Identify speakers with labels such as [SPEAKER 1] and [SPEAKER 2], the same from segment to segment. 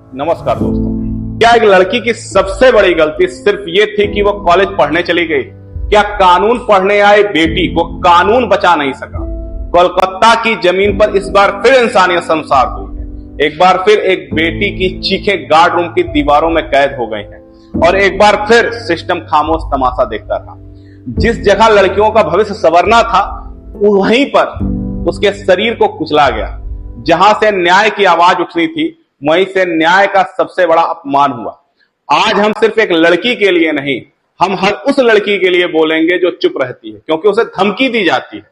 [SPEAKER 1] नमस्कार दोस्तों। क्या एक लड़की की सबसे बड़ी गलती सिर्फ ये थी कि वो कॉलेज पढ़ने चली गई? क्या कानून पढ़ने आए बेटी को कानून बचा नहीं सका? कोलकाता की जमीन पर इस बार फिर इंसानियत शर्मसार हुई है। एक बार फिर एक बेटी की चीखें गार्ड रूम की दीवारों में कैद हो गई हैं और एक बार फिर सिस्टम खामोश तमाशा देखता रहा। जिस जगह लड़कियों का भविष्य संवरना था, वहीं पर उसके शरीर को कुचला गया। जहां से न्याय की आवाज उठनी थी, वहीं से न्याय का सबसे बड़ा अपमान हुआ। आज हम सिर्फ एक लड़की के लिए नहीं, हम हर उस लड़की के लिए बोलेंगे जो चुप रहती है क्योंकि उसे धमकी दी जाती है।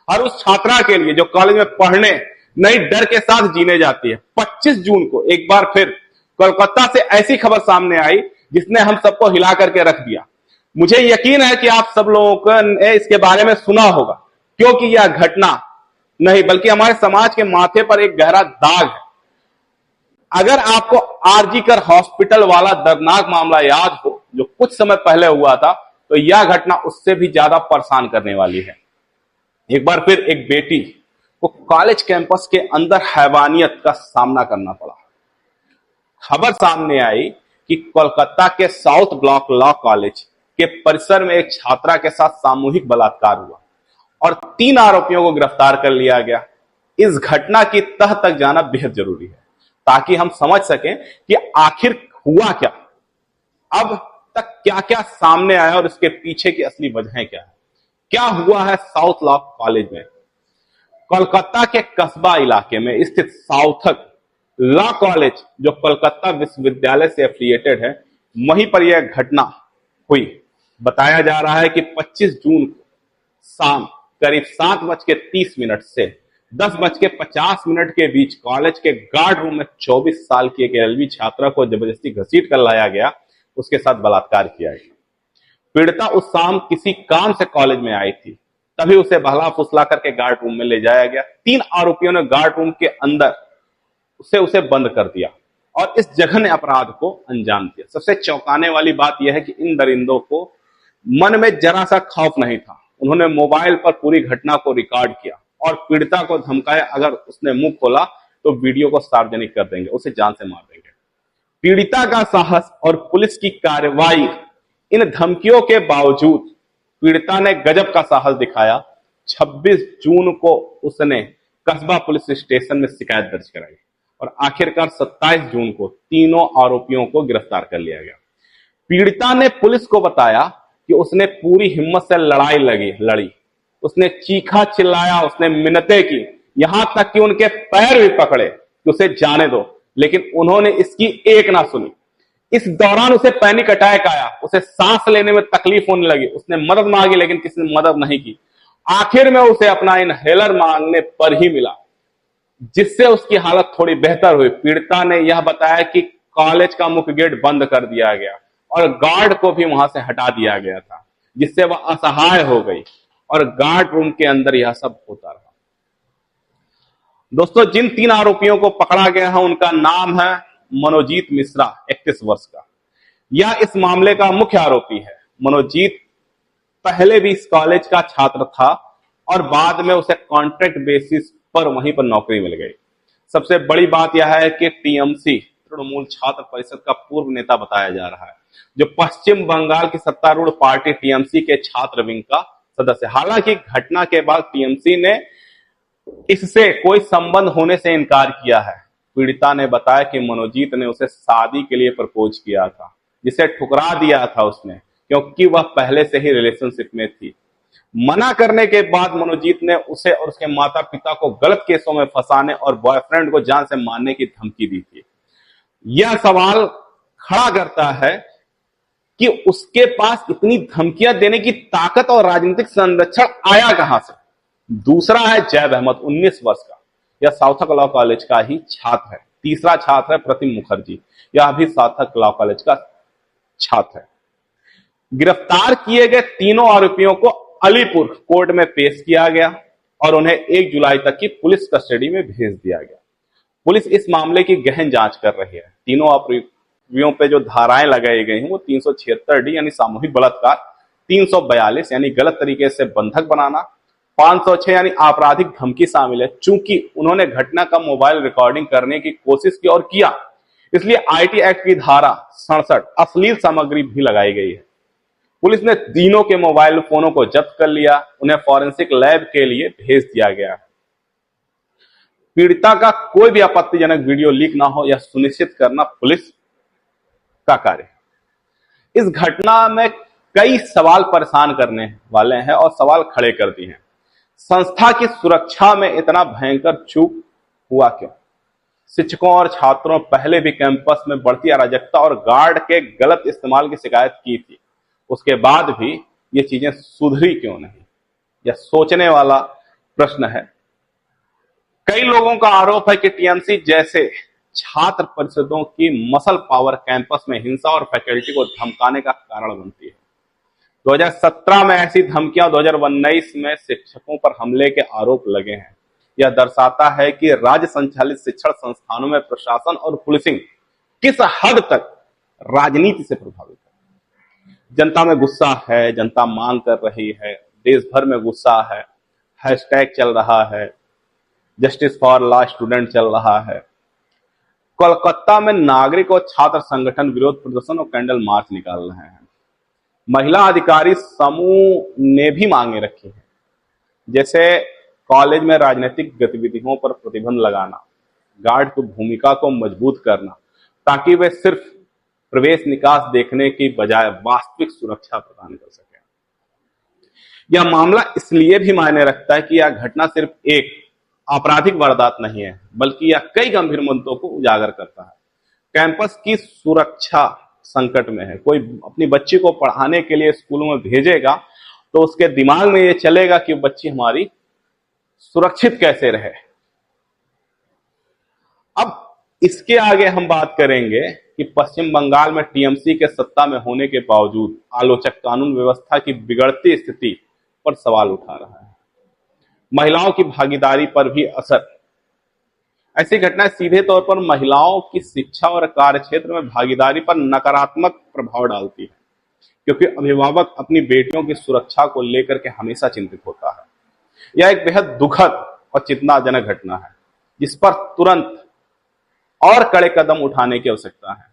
[SPEAKER 1] हर उस छात्रा के लिए जो कॉलेज में पढ़ने नई डर के साथ जीने जाती है। 25 जून को एक बार फिर कोलकाता से ऐसी खबर सामने आई जिसने हम सबको हिला करके रख दिया। मुझे यकीन है कि आप सब लोगों ने इसके बारे में सुना होगा, क्योंकि यह घटना नहीं बल्कि हमारे समाज के माथे पर एक गहरा दाग है। अगर आपको आरजी कर हॉस्पिटल वाला दर्दनाक मामला याद हो जो कुछ समय पहले हुआ था, तो यह घटना उससे भी ज्यादा परेशान करने वाली है। एक बार फिर एक बेटी को कॉलेज कैंपस के अंदर हैवानियत का सामना करना पड़ा। खबर सामने आई कि कोलकाता के साउथ ब्लॉक लॉ कॉलेज के परिसर में एक छात्रा के साथ सामूहिक बलात्कार हुआ और 3 आरोपियों को गिरफ्तार कर लिया गया। इस घटना की तह तक जाना बेहद जरूरी है ताकि हम समझ सकें कि आखिर हुआ क्या, अब तक क्या क्या सामने आया और इसके पीछे की असली वजहें क्या है। क्या हुआ है साउथ लॉ कॉलेज में? कोलकाता के कस्बा इलाके में स्थित साउथक लॉ कॉलेज जो कोलकाता विश्वविद्यालय से एफिलिएटेड है, वहीं पर यह घटना हुई। बताया जा रहा है कि 25 जून को शाम करीब 7:30 से 10:50 के बीच कॉलेज के गार्ड रूम में 24 साल की एक एलएलबी छात्रा को जबरदस्ती घसीट कर लाया गया, उसके साथ बलात्कार किया गया। पीड़िता उस शाम किसी काम से कॉलेज में आई थी, तभी उसे बहला फुसला करके गार्ड रूम में ले जाया गया। 3 आरोपियों ने गार्ड रूम के अंदर उसे बंद कर दिया और इस जघन्य अपराध को अंजाम दिया। सबसे चौंकाने वाली बात यह है कि इन दरिंदों को मन में जरा सा खौफ नहीं था। उन्होंने मोबाइल पर पूरी घटना को रिकॉर्ड किया और पीड़िता को धमकाया, अगर उसने मुंह खोला तो वीडियो को सार्वजनिक कर देंगे, उसे जान से मार देंगे। पीड़िता का साहस और पुलिस की कार्रवाई, इन धमकियों के बावजूद पीड़िता ने गजब का साहस दिखाया। 26 जून को उसने कस्बा पुलिस स्टेशन में शिकायत दर्ज कराई और आखिरकार 27 जून को तीनों आरोपियों को गिरफ्तार कर लिया गया। पीड़िता ने पुलिस को बताया कि उसने पूरी हिम्मत से लड़ी। उसने चीखा चिल्लाया, उसने मिन्नतें की, यहां तक कि उनके पैर भी पकड़े कि उसे जाने दो, लेकिन उन्होंने इसकी एक ना सुनी। इस दौरान उसे पैनिक अटैक आया, उसे सांस लेने में तकलीफ होने लगी। उसने मदद मांगी लेकिन किसी ने मदद नहीं की। आखिर में उसे अपना इनहेलर मांगने पर ही मिला, जिससे उसकी हालत थोड़ी बेहतर हुई। पीड़िता ने यह बताया कि कॉलेज का मुख्य गेट बंद कर दिया गया और गार्ड को भी वहां से हटा दिया गया था, जिससे वह असहाय हो गई और गार्ड रूम के अंदर यह सब होता रहा। दोस्तों, जिन 3 आरोपियों को पकड़ा गया है उनका नाम है मनोजीत मिश्रा, 31 वर्ष का। यह इस मामले का मुख्य आरोपी है। मनोजीत पहले भी इस कॉलेज का छात्र था और बाद में उसे कॉन्ट्रैक्ट बेसिस पर वहीं पर नौकरी मिल गई। सबसे बड़ी बात यह है कि टीएमसी, तृणमूल छात्र परिषद का पूर्व नेता बताया जा रहा है, जो पश्चिम बंगाल की सत्तारूढ़ पार्टी टीएमसी के छात्र विंग का सदस्य। हालांकि घटना के बाद टीएमसी ने इससे कोई संबंध होने से इनकार किया है। पीड़िता ने बताया कि मनोजीत ने उसे शादी के लिए प्रपोज किया था, जिसे ठुकरा दिया था उसने, क्योंकि वह पहले से ही रिलेशनशिप में थी। मना करने के बाद मनोजीत ने उसे और उसके माता पिता को गलत केसों में फंसाने और बॉयफ्रेंड को जान से मारने की धमकी दी थी। यह सवाल खड़ा करता है कि उसके पास इतनी धमकियां देने की ताकत और राजनीतिक संरक्षण आया कहां से। दूसरा है जैद अहमद, 19 वर्ष का। यह साउथक लॉ कॉलेज का ही छात्र है। तीसरा छात्र है प्रतिम मुखर्जी, यह भी साउथक लॉ कॉलेज का छात्र है। गिरफ्तार किए गए तीनों आरोपियों को अलीपुर कोर्ट में पेश किया गया और उन्हें 1 जुलाई तक की पुलिस कस्टडी में भेज दिया गया। पुलिस इस मामले की गहन जांच कर रही है। तीनों आरोपियों पे जो धाराएं लगाई गई हैं वो 376D यानी सामूहिक बलात्कार, 342 यानी गलत तरीके से बंधक बनाना, 506 यानी आपराधिक धमकी शामिल है। चूंकि उन्होंने घटना का मोबाइल रिकॉर्डिंग करने की कोशिश की और किया, इसलिए आईटी एक्ट की धारा 67 अश्लील सामग्री भी लगाई गई है। पुलिस ने तीनों के मोबाइल फोनों को जब्त कर लिया, उन्हें फॉरेंसिक लैब के लिए भेज दिया गया है। पीड़िता का कोई भी आपत्तिजनक वीडियो लीक ना हो, यह सुनिश्चित करना पुलिस का कार्य है। इस घटना में कई सवाल परेशान करने वाले हैं और सवाल खड़े कर दिए हैं। संस्था की सुरक्षा में इतना भयंकर चूक हुआ क्यों? शिक्षकों और छात्रों पहले भी कैंपस में बढ़ती अराजकता और गार्ड के गलत इस्तेमाल की शिकायत की थी, उसके बाद भी ये चीजें सुधरी क्यों नहीं? यह सोचने वाला प्रश्न है। कई लोगों का आरोप है कि टीएमसी जैसे छात्र परिषदों की मसल पावर कैंपस में हिंसा और फैकल्टी को धमकाने का कारण बनती है। 2017 में ऐसी धमकियां, 2019 में शिक्षकों पर हमले के आरोप लगे हैं। यह दर्शाता है कि राज्य संचालित शिक्षण संस्थानों में प्रशासन और पुलिसिंग किस हद तक राजनीति से प्रभावित है। जनता में गुस्सा है, जनता मांग कर रही है, देश भर में गुस्सा है, हैशटैग चल रहा है, जस्टिस फॉर लॉ स्टूडेंट चल रहा है। कोलकाता में नागरिक और छात्र संगठन विरोध प्रदर्शन और कैंडल मार्च निकाल रहे हैं। महिला अधिकारी समूह ने भी मांगे रखी है, जैसे कॉलेज में राजनीतिक गतिविधियों पर प्रतिबंध लगाना, गार्ड की भूमिका को मजबूत करना, ताकि वे सिर्फ प्रवेश निकास देखने की बजाय वास्तविक सुरक्षा प्रदान कर सके। यह मामला इसलिए भी मायने रखता है कि यह घटना सिर्फ एक आपराधिक वारदात नहीं है, बल्कि यह कई गंभीर मुद्दों को उजागर करता है। कैंपस की सुरक्षा संकट में है। कोई अपनी बच्ची को पढ़ाने के लिए स्कूलों में भेजेगा तो उसके दिमाग में यह चलेगा कि बच्ची हमारी सुरक्षित कैसे रहे। अब इसके आगे हम बात करेंगे कि पश्चिम बंगाल में टीएमसी के सत्ता में होने के बावजूद आलोचक कानून व्यवस्था की बिगड़ती स्थिति पर सवाल उठा रहा है। महिलाओं की भागीदारी पर भी असर। ऐसी घटनाएं सीधे तौर पर महिलाओं की शिक्षा और कार्य क्षेत्र में भागीदारी पर नकारात्मक प्रभाव डालती है, क्योंकि अभिभावक अपनी बेटियों की सुरक्षा को लेकर के हमेशा चिंतित होता है। यह एक बेहद दुखद और चिंताजनक घटना है, जिस पर तुरंत और कड़े कदम उठाने की आवश्यकता है।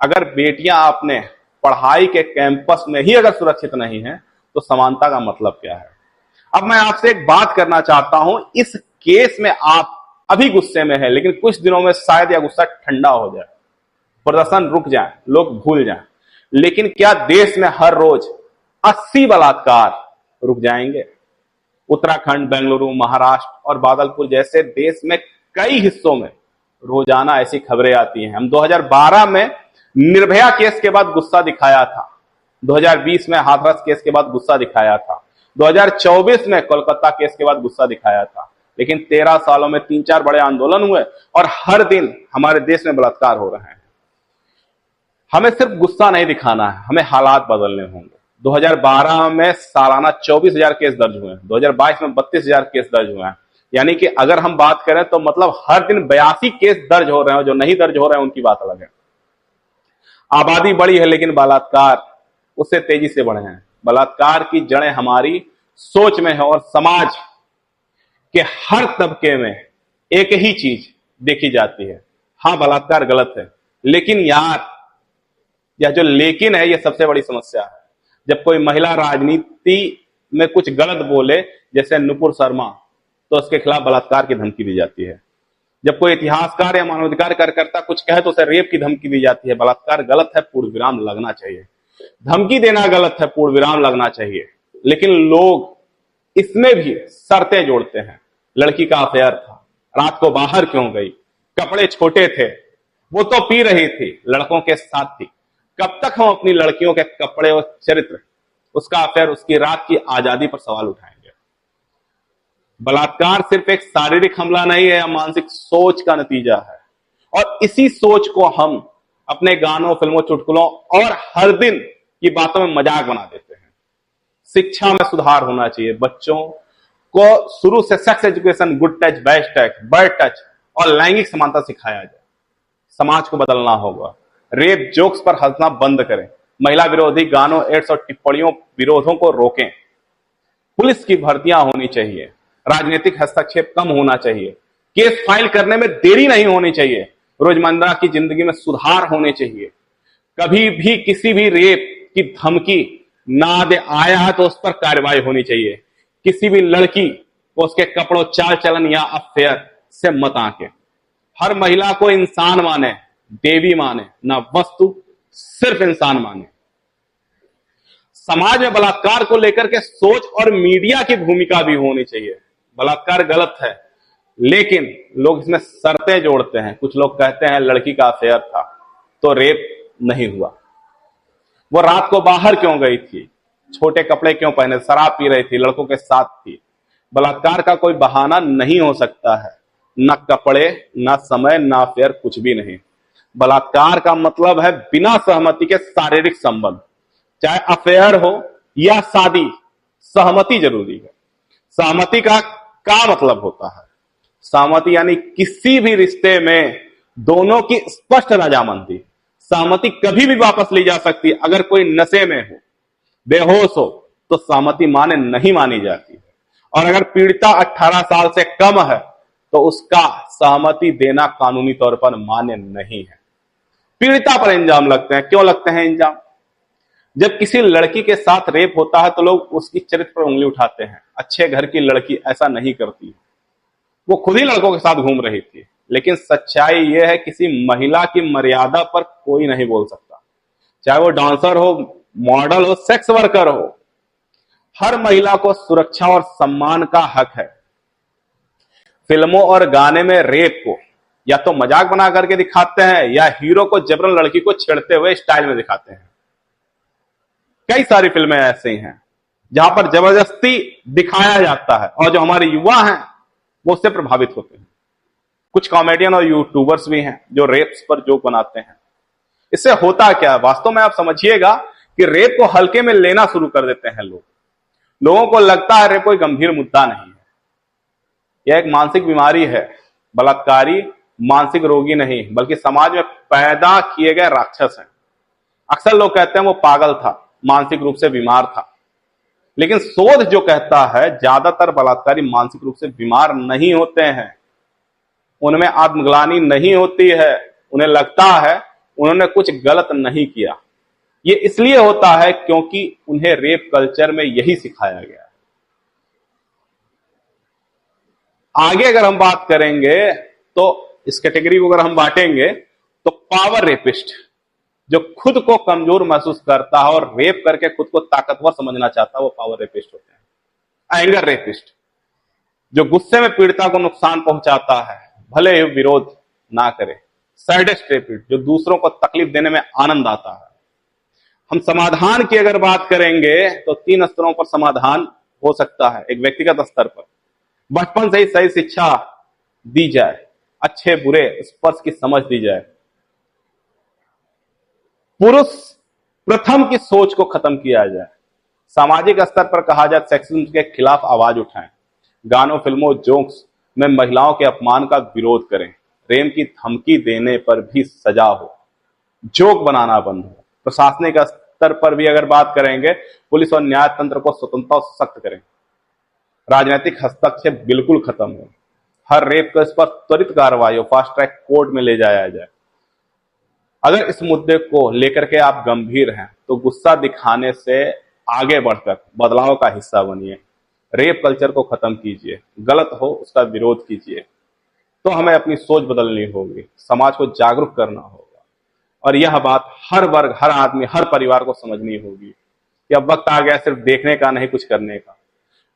[SPEAKER 1] अगर बेटियां अपने पढ़ाई के कैंपस में ही अगर सुरक्षित नहीं है तो समानता का मतलब क्या है? अब मैं आपसे एक बात करना चाहता हूं। इस केस में आप अभी गुस्से में है, लेकिन कुछ दिनों में शायद यह गुस्सा ठंडा हो जाए, प्रदर्शन रुक जाए, लोग भूल जाएं। लेकिन क्या देश में हर रोज 80 बलात्कार रुक जाएंगे? उत्तराखंड, बेंगलुरु, महाराष्ट्र और बादलपुर जैसे देश में कई हिस्सों में रोजाना ऐसी खबरें आती हैं। हम 2012 में निर्भया केस के बाद गुस्सा दिखाया था, 2020 में हाथरस केस के बाद गुस्सा दिखाया था, 2024 में कोलकाता केस के बाद गुस्सा दिखाया था। लेकिन 13 सालों में 3-4 बड़े आंदोलन हुए और हर दिन हमारे देश में बलात्कार हो रहे हैं। हमें सिर्फ गुस्सा नहीं दिखाना है, हमें हालात बदलने होंगे। 2012 में सालाना 24,000 केस दर्ज हुए हैं, 2022 में 32,000 केस दर्ज हुए हैं। यानी कि अगर हम बात करें तो मतलब हर दिन 82 केस दर्ज हो रहे हैं। जो नहीं दर्ज हो रहे हैं उनकी बात अलग है। आबादी बढ़ी है, लेकिन बलात्कार उससे तेजी से बढ़े हैं। बलात्कार की जड़ें हमारी सोच में है और समाज के हर तबके में एक ही चीज देखी जाती है। हाँ, बलात्कार गलत है, लेकिन यार यह जो लेकिन है, यह सबसे बड़ी समस्या है। जब कोई महिला राजनीति में कुछ गलत बोले, जैसे नुपुर शर्मा, तो उसके खिलाफ बलात्कार की धमकी दी जाती है। जब कोई इतिहासकार या मानवाधिकार कार्यकर्ता कुछ कहे तो उसे रेप की धमकी दी जाती है। बलात्कार गलत है, पूर्ण विराम लगना चाहिए। धमकी देना गलत है, पूर्ण विराम लगना चाहिए। लेकिन लोग इसमें भी शर्तें जोड़ते हैं। लड़की का अफेयर था, रात को बाहर क्यों गई, कपड़े छोटे थे, वो तो पी रही थी, लड़कों के साथ थी। कब तक हम अपनी लड़कियों के कपड़े और चरित्र, उसका अफेयर, उसकी रात की आजादी पर सवाल उठाएंगे? बलात्कार सिर्फ एक शारीरिक हमला नहीं है, मानसिक सोच का नतीजा है। और इसी सोच को हम अपने गानों, फिल्मों, चुटकुलों और हर दिन की बातों में मजाक बना देते हैं। शिक्षा में सुधार होना चाहिए। बच्चों को शुरू से sex education, good touch, bad touch, bird touch और लैंगिक समानता सिखाया जाए। समाज को बदलना होगा। रेप जोक्स पर हंसना बंद करें। महिला विरोधी गानों, एड्स और टिप्पणियों विरोधों को रोकें। पुलिस की भर्तियां होनी चाहिए। राजनीतिक हस्तक्षेप कम होना चाहिए। केस फाइल करने में देरी नहीं होनी चाहिए। रोजमर्रा की जिंदगी में सुधार होने चाहिए। कभी भी किसी भी रेप की धमकी ना दे आया है तो उस पर कार्रवाई होनी चाहिए। किसी भी लड़की को उसके कपड़ों, चाल चलन या अफेयर से मत आंके। हर महिला को इंसान माने, देवी माने, ना वस्तु, सिर्फ इंसान माने। समाज में बलात्कार को लेकर के सोच और मीडिया की भूमिका भी होनी चाहिए। बलात्कार गलत है, लेकिन लोग इसमें शर्तें जोड़ते हैं। कुछ लोग कहते हैं लड़की का अफेयर था तो रेप नहीं हुआ, वो रात को बाहर क्यों गई थी, छोटे कपड़े क्यों पहने, शराब पी रही थी, लड़कों के साथ थी। बलात्कार का कोई बहाना नहीं हो सकता है, ना कपड़े, ना समय, ना अफेयर, कुछ भी नहीं। बलात्कार का मतलब है बिना सहमति के शारीरिक संबंध, चाहे अफेयर हो या शादी, सहमति जरूरी है। सहमति का मतलब होता है, सहमति यानी किसी भी रिश्ते में दोनों की स्पष्ट रजामंदी। सहमति कभी भी वापस ली जा सकती है। अगर कोई नशे में हो, बेहोश हो, तो सहमति माने नहीं मानी जाती है। और अगर पीड़िता 18 साल से कम है तो उसका सहमति देना कानूनी तौर पर मान्य नहीं है। पीड़िता पर इंजाम लगते हैं। क्यों लगते हैं इंजाम? जब किसी लड़की के साथ रेप होता है तो लोग उसकी चरित्र पर उंगली उठाते हैं। अच्छे घर की लड़की ऐसा नहीं करती, वो खुद ही लड़कों के साथ घूम रही थी। लेकिन सच्चाई यह है किसी महिला की मर्यादा पर कोई नहीं बोल सकता, चाहे वो डांसर हो, मॉडल हो, सेक्स वर्कर हो। हर महिला को सुरक्षा और सम्मान का हक है। फिल्मों और गाने में रेप को या तो मजाक बना करके दिखाते हैं या हीरो को जबरन लड़की को छेड़ते हुए स्टाइल में दिखाते हैं। कई सारी फिल्में ऐसी हैं जहां पर जबरदस्ती दिखाया जाता है और जो हमारे युवा हैं वो उससे प्रभावित होते हैं। कुछ कॉमेडियन और यूट्यूबर्स भी हैं जो रेप्स पर जोक बनाते हैं। इससे होता क्या है? वास्तव में आप समझिएगा कि रेप को हल्के में लेना शुरू कर देते हैं लोग। लोगों को लगता है रेप कोई गंभीर मुद्दा नहीं है, यह एक मानसिक बीमारी है। बलात्कारी मानसिक रोगी नहीं बल्कि समाज में पैदा किए गए राक्षस हैं। अक्सर लोग कहते हैं वो पागल था, मानसिक रूप से बीमार था, लेकिन शोध जो कहता है ज्यादातर बलात्कारी मानसिक रूप से बीमार नहीं होते हैं। उनमें आत्मग्लानि नहीं होती है, उन्हें लगता है उन्होंने कुछ गलत नहीं किया। ये इसलिए होता है क्योंकि उन्हें रेप कल्चर में यही सिखाया गया है। आगे अगर हम बात करेंगे तो इस कैटेगरी को अगर हम बांटेंगे तो पावर रेपिस्ट, जो खुद को कमजोर महसूस करता है और रेप करके खुद को ताकतवर समझना चाहता है, वो पावर रेपिस्ट होते हैं। एंगर रेपिस्ट, जो गुस्से में पीड़िता को नुकसान पहुंचाता है भले ही विरोध ना करे। सैडिस्ट रेपिस्ट, जो दूसरों को तकलीफ देने में आनंद आता है। हम समाधान की अगर बात करेंगे तो 3 स्तरों पर समाधान हो सकता है। एक व्यक्तिगत स्तर पर, बचपन से ही सही शिक्षा दी जाए, अच्छे बुरे स्पर्श की समझ दी जाए। पुरुष प्रथम की सोच को खत्म किया जाए। सामाजिक स्तर पर कहा जाए सेक्सिज्म के खिलाफ आवाज उठाएं। गानों, फिल्मों, जोक्स में महिलाओं के अपमान का विरोध करें। प्रेम की धमकी देने पर भी सजा हो, जोक बनाना बंद हो। प्रशासनिक स्तर पर भी अगर बात करेंगे, पुलिस और न्याय तंत्र को स्वतंत्रता और सख्त करें। राजनीतिक हस्तक्षेप बिल्कुल खत्म हो। हर रेप केस पर त्वरित कार्रवाई हो, फास्ट ट्रैक कोर्ट में ले जाया जाए। अगर इस मुद्दे को लेकर के आप गंभीर हैं तो गुस्सा दिखाने से आगे बढ़कर बदलाव का हिस्सा बनिए। रेप कल्चर को खत्म कीजिए, गलत हो उसका विरोध कीजिए। तो हमें अपनी सोच बदलनी होगी, समाज को जागरूक करना होगा और यह बात हर वर्ग, हर आदमी, हर परिवार को समझनी होगी कि अब वक्त आ गया सिर्फ देखने का नहीं, कुछ करने का।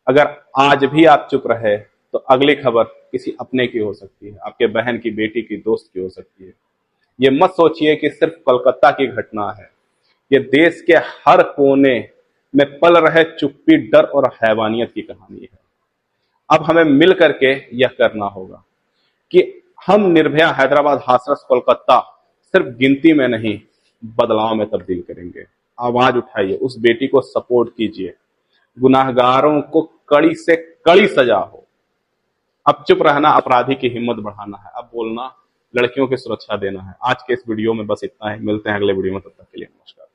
[SPEAKER 1] अगर आज भी आप चुप रहे तो अगली खबर किसी अपने की हो सकती है, आपके बहन की, बेटी की, दोस्त की हो सकती है। ये मत सोचिए कि सिर्फ कोलकाता की घटना है, ये देश के हर कोने में पल रहे चुप्पी, डर और हैवानियत की कहानी है। अब हमें मिल करके यह करना होगा कि हम निर्भया, हैदराबाद, हाथरस, कोलकाता सिर्फ गिनती में नहीं बदलाव में तब्दील करेंगे। आवाज उठाइए, उस बेटी को सपोर्ट कीजिए, गुनाहगारों को कड़ी से कड़ी सजा हो। अब चुप रहना अपराधी की हिम्मत बढ़ाना है, अब बोलना लड़कियों की सुरक्षा देना है। आज के इस वीडियो में बस इतना ही। मिलते हैं अगले वीडियो में, तब तक के लिए नमस्कार।